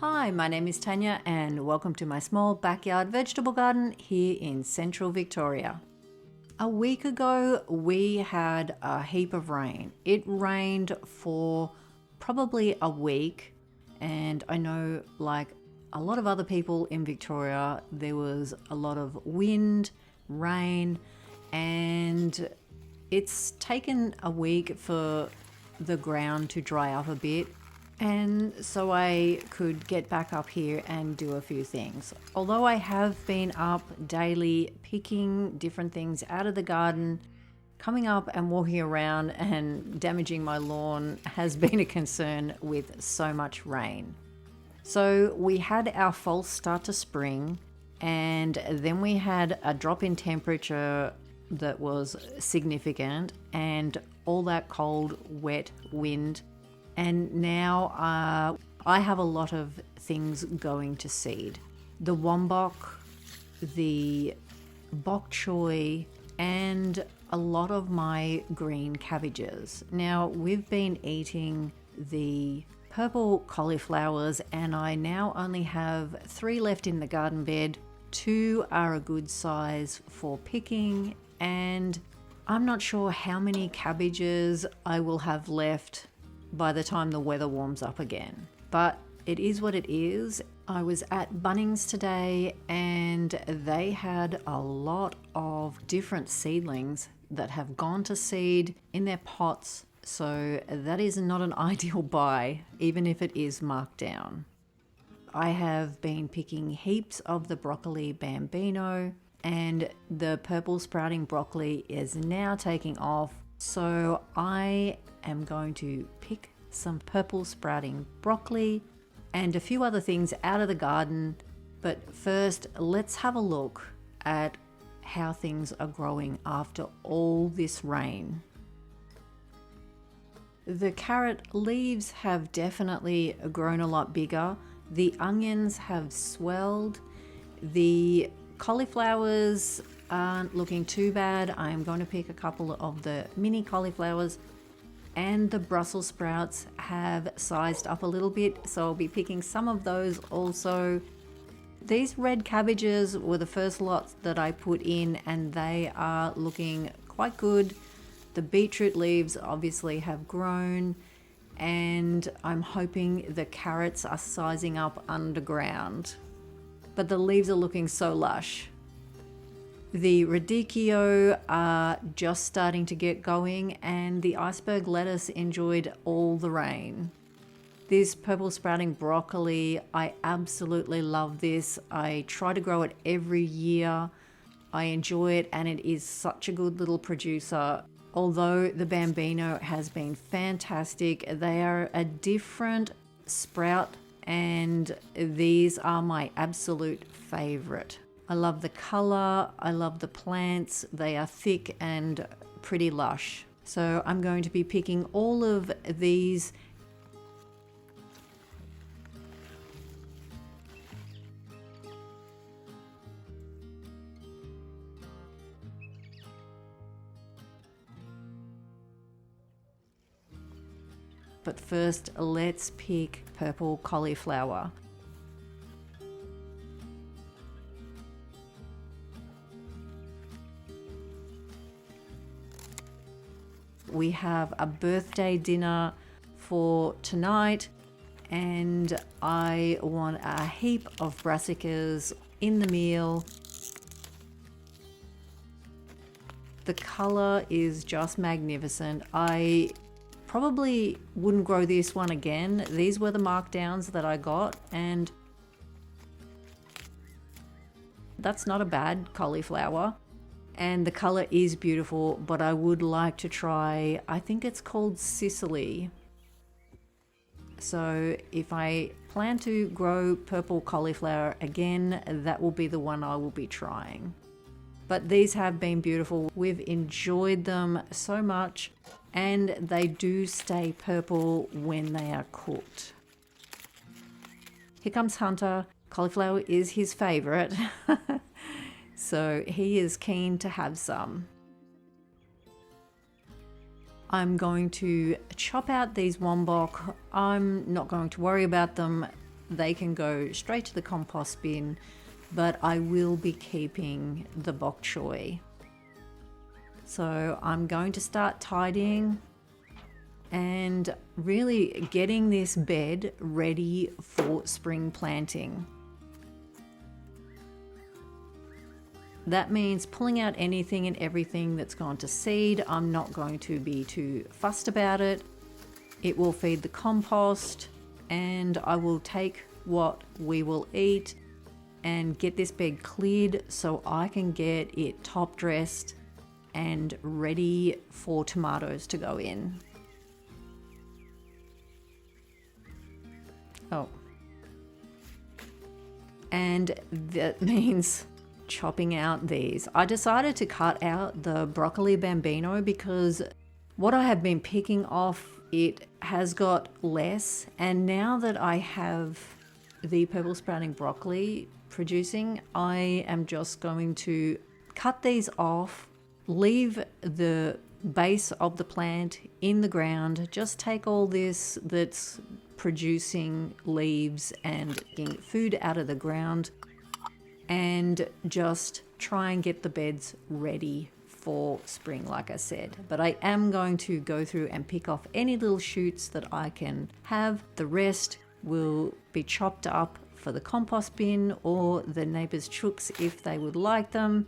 Hi, my name is Tanya and welcome to my small backyard vegetable garden here in central Victoria. A week ago we had a heap of rain. It rained for probably a week, and I know, like a lot of other people in Victoria, there was a lot of wind, rain, and it's taken a week for the ground to dry up a bit, and so I could get back up here and do a few things. Although I have been up daily picking different things out of the garden, coming up and walking around and damaging my lawn has been a concern with so much rain. So we had our false start to spring, and then we had a drop in temperature that was significant and all that cold, wet wind. And now I have a lot of things going to seed. The wombok, the bok choy, and a lot of my green cabbages. Now we've been eating the purple cauliflowers, and I now only have 3 left in the garden bed. 2 are a good size for picking, and I'm not sure how many cabbages I will have left by the time the weather warms up again. But it is what it is. I was at Bunnings today and they had a lot of different seedlings that have gone to seed in their pots. So that is not an ideal buy, even if it is marked down. I have been picking heaps of the broccoli bambino, and the purple sprouting broccoli is now taking off. So I am going to pick some purple sprouting broccoli and a few other things out of the garden. But first, let's have a look at how things are growing after all this rain. The carrot leaves have definitely grown a lot bigger. The onions have swelled. The cauliflowers aren't looking too bad. I'm going to pick a couple of the mini cauliflowers, and the Brussels sprouts have sized up a little bit, so I'll be picking some of those also. These red cabbages were the first lots that I put in, and they are looking quite good. The beetroot leaves obviously have grown, and I'm hoping the carrots are sizing up underground. But the leaves are looking so lush. The radicchio are just starting to get going, and the iceberg lettuce enjoyed all the rain. This purple sprouting broccoli, I absolutely love this. I try to grow it every year. I enjoy it, and it is such a good little producer. Although the bambino has been fantastic, they are a different sprout, and these are my absolute favorite. I love the color, I love the plants, they are thick and pretty lush. So I'm going to be picking all of these. But first, let's pick purple cauliflower. We have a birthday dinner for tonight, and I want a heap of brassicas in the meal. The color is just magnificent. I probably wouldn't grow this one again. These were the markdowns that I got, and that's not a bad cauliflower. And the color is beautiful, but I would like to try, I think it's called Sicily. So if I plan to grow purple cauliflower again, that will be the one I will be trying. But these have been beautiful. We've enjoyed them so much, and they do stay purple when they are cooked. Here comes Hunter. Cauliflower is his favorite. So he is keen to have some. I'm going to chop out these wombok. I'm not going to worry about them. they can go straight to the compost bin, but I will be keeping the bok choy. So I'm going to start tidying and really getting this bed ready for spring planting. That means pulling out anything and everything that's gone to seed. I'm not going to be too fussed about it. It will feed the compost, and I will take what we will eat and get this bed cleared so I can get it top dressed and ready for tomatoes to go in. Oh. And that means chopping out these. I decided to cut out the broccoli bambino because what I have been picking off, it has got less, and now that I have the purple sprouting broccoli producing, I am just going to cut these off, leave the base of the plant in the ground, just take all this that's producing leaves and getting food out of the ground, and just try and get the beds ready for spring, like I said. But I am going to go through and pick off any little shoots that I can have. The rest will be chopped up for the compost bin or the neighbours' chooks if they would like them.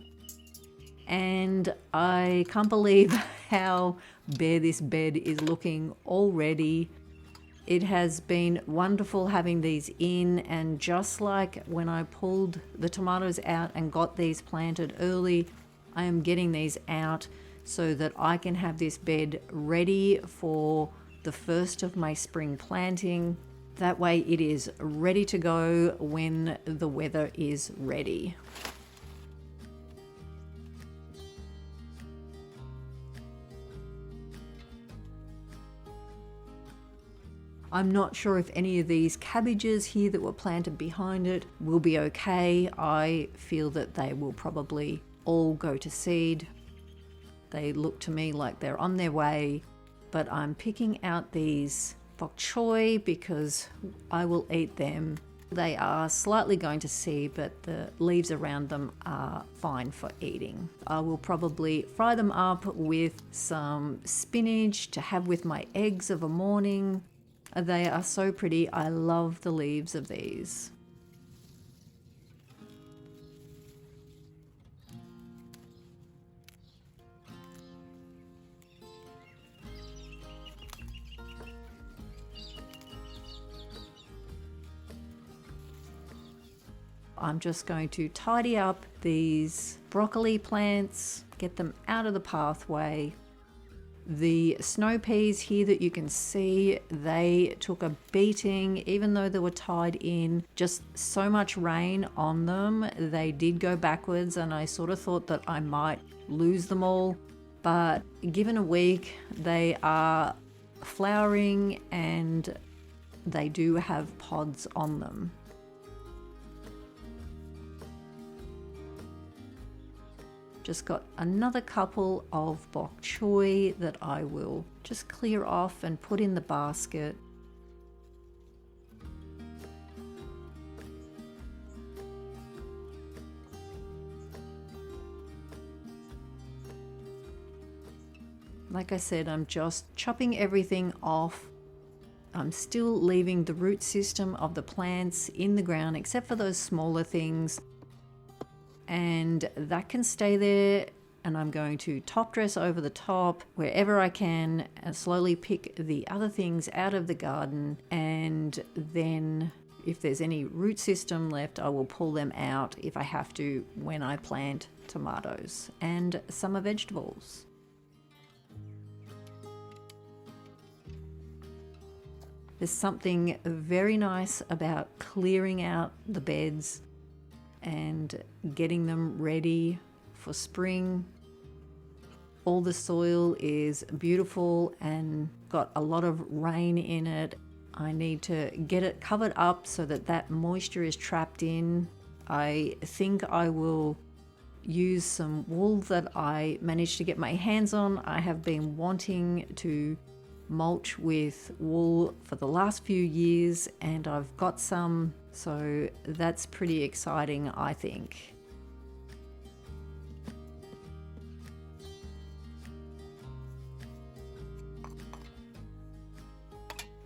And I can't believe how bare this bed is looking already. It has been wonderful having these in, and just like when I pulled the tomatoes out and got these planted early, I am getting these out so that I can have this bed ready for the first of my spring planting. That way it is ready to go when the weather is ready. I'm not sure if any of these cabbages here that were planted behind it will be okay. I feel that they will probably all go to seed. They look to me like they're on their way, but I'm picking out these bok choy because I will eat them. They are slightly going to seed, but the leaves around them are fine for eating. I will probably fry them up with some spinach to have with my eggs of a morning. They are so pretty. I love the leaves of these. I'm just going to tidy up these broccoli plants, get them out of the pathway. The snow peas here that you can see, they took a beating, even though they were tied in. Just so much rain on them, they did go backwards, and I sort of thought that I might lose them all. But given a week, they are flowering and they do have pods on them. Just got another couple of bok choy that I will just clear off and put in the basket. Like I said, I'm just chopping everything off. I'm still leaving the root system of the plants in the ground, except for those smaller things. And that can stay there, and I'm going to top dress over the top wherever I can and slowly pick the other things out of the garden, and then if there's any root system left, I will pull them out if I have to when I plant tomatoes and summer vegetables. There's something very nice about clearing out the beds and getting them ready for spring. All the soil is beautiful and got a lot of rain in it. I need to get it covered up so that that moisture is trapped in. I think I will use some wool that I managed to get my hands on. I have been wanting to mulch with wool for the last few years, and I've got some, so that's pretty exciting, I think.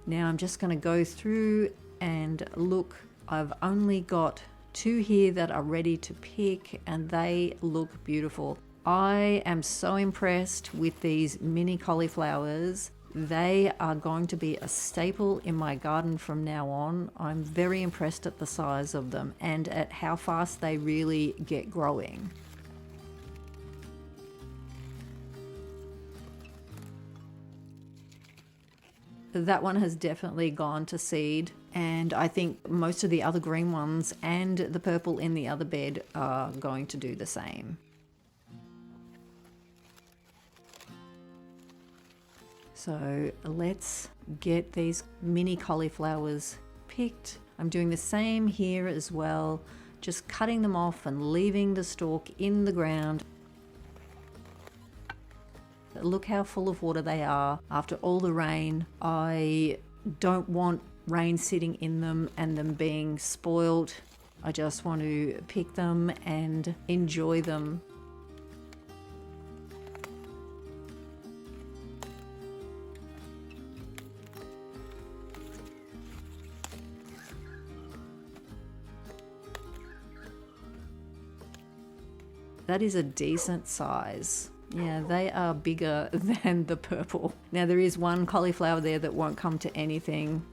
Now I'm just going to go through and look. I've only got 2 here that are ready to pick, and they look beautiful. I am so impressed with these mini cauliflowers. They are going to be a staple in my garden from now on. I'm very impressed at the size of them and at how fast they really get growing. That one has definitely gone to seed, and I think most of the other green ones and the purple in the other bed are going to do the same. So let's get these mini cauliflowers picked. I'm doing the same here as well, just cutting them off and leaving the stalk in the ground. Look how full of water they are after all the rain. I don't want rain sitting in them and them being spoiled. I just want to pick them and enjoy them. That is a decent size. Yeah, they are bigger than the purple. Now there is one cauliflower there that won't come to anything.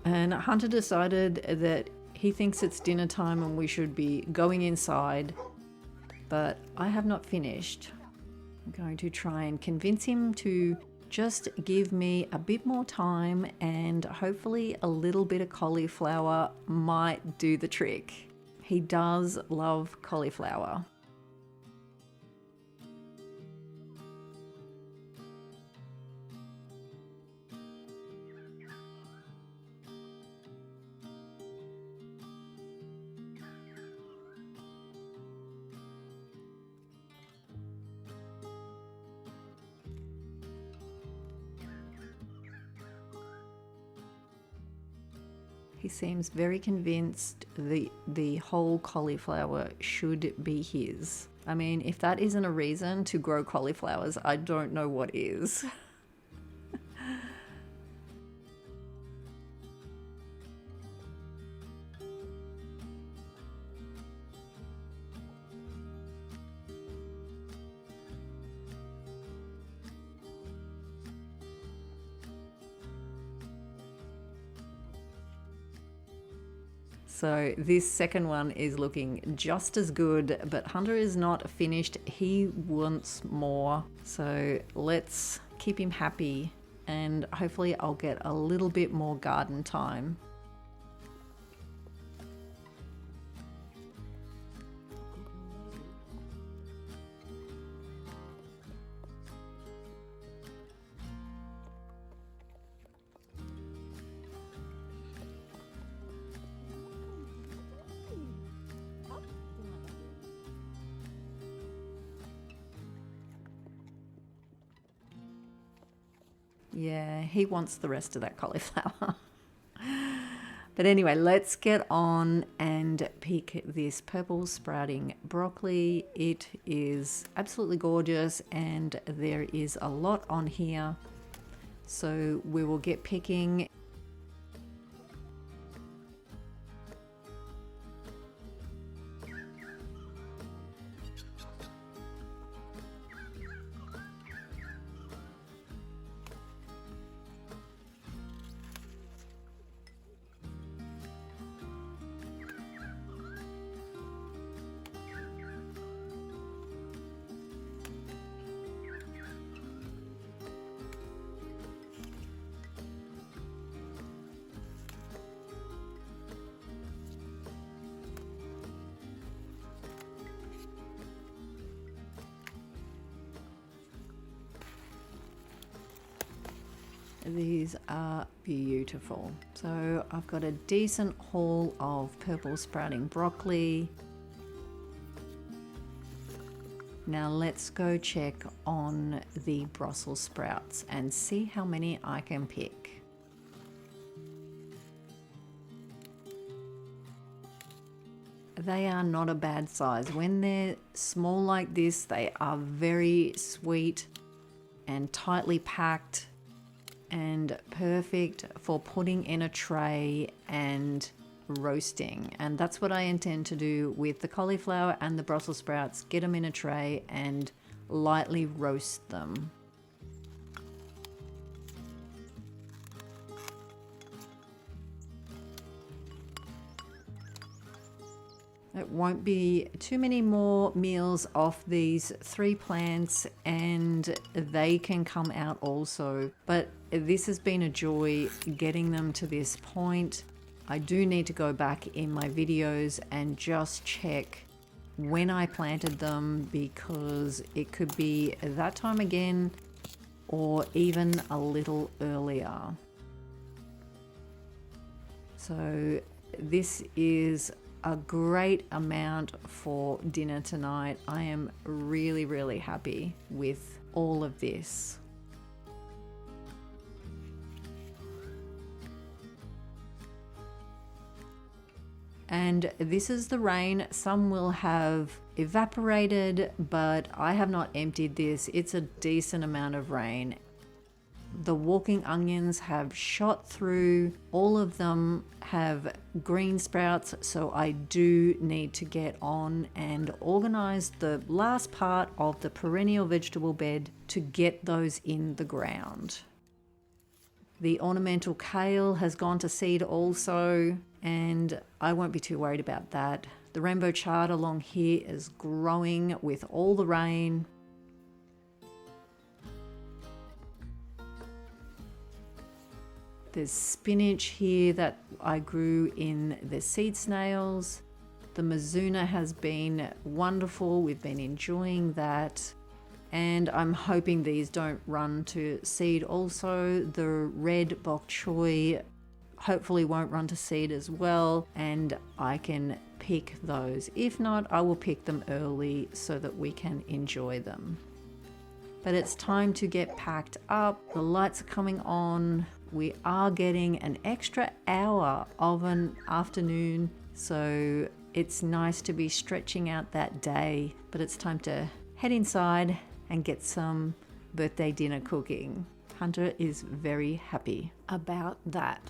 And Hunter decided that he thinks it's dinner time and we should be going inside. But I have not finished. I'm going to try and convince him to just give me a bit more time, and hopefully a little bit of cauliflower might do the trick. He does love cauliflower. He seems very convinced the whole cauliflower should be his. I mean, if that isn't a reason to grow cauliflowers, I don't know what is. So this second one is looking just as good, but Hunter is not finished. He wants more. So let's keep him happy, and hopefully I'll get a little bit more garden time. Yeah, he wants the rest of that cauliflower. But anyway, let's get on and pick this purple sprouting broccoli. It is absolutely gorgeous, and there is a lot on here. So we will get picking. These are beautiful. So I've got a decent haul of purple sprouting broccoli. Now let's go check on the Brussels sprouts and see how many I can pick. They are not a bad size. When they're small like this, they are very sweet and tightly packed and perfect for putting in a tray and roasting. And that's what I intend to do with the cauliflower and the Brussels sprouts. Get them in a tray and lightly roast them. It won't be too many more meals off these 3 plants and they can come out also. But this has been a joy getting them to this point. I do need to go back in my videos and just check when I planted them, because it could be that time again or even a little earlier. So this is a great amount for dinner tonight. I am really, really happy with all of this. And this is the rain. Some will have evaporated, but I have not emptied this. It's a decent amount of rain. The walking onions have shot through. All of them have green sprouts, so I do need to get on and organize the last part of the perennial vegetable bed to get those in the ground. The ornamental kale has gone to seed also, and I won't be too worried about that. The rainbow chard along here is growing with all the rain. There's spinach here that I grew in the seed snails. The Mizuna has been wonderful. We've been enjoying that. And I'm hoping these don't run to seed also. The red bok choy hopefully won't run to seed as well, and I can pick those. If not, I will pick them early so that we can enjoy them. But it's time to get packed up. The lights are coming on. We are getting an extra hour of an afternoon, so it's nice to be stretching out that day. But it's time to head inside and get some birthday dinner cooking. Hunter is very happy about that.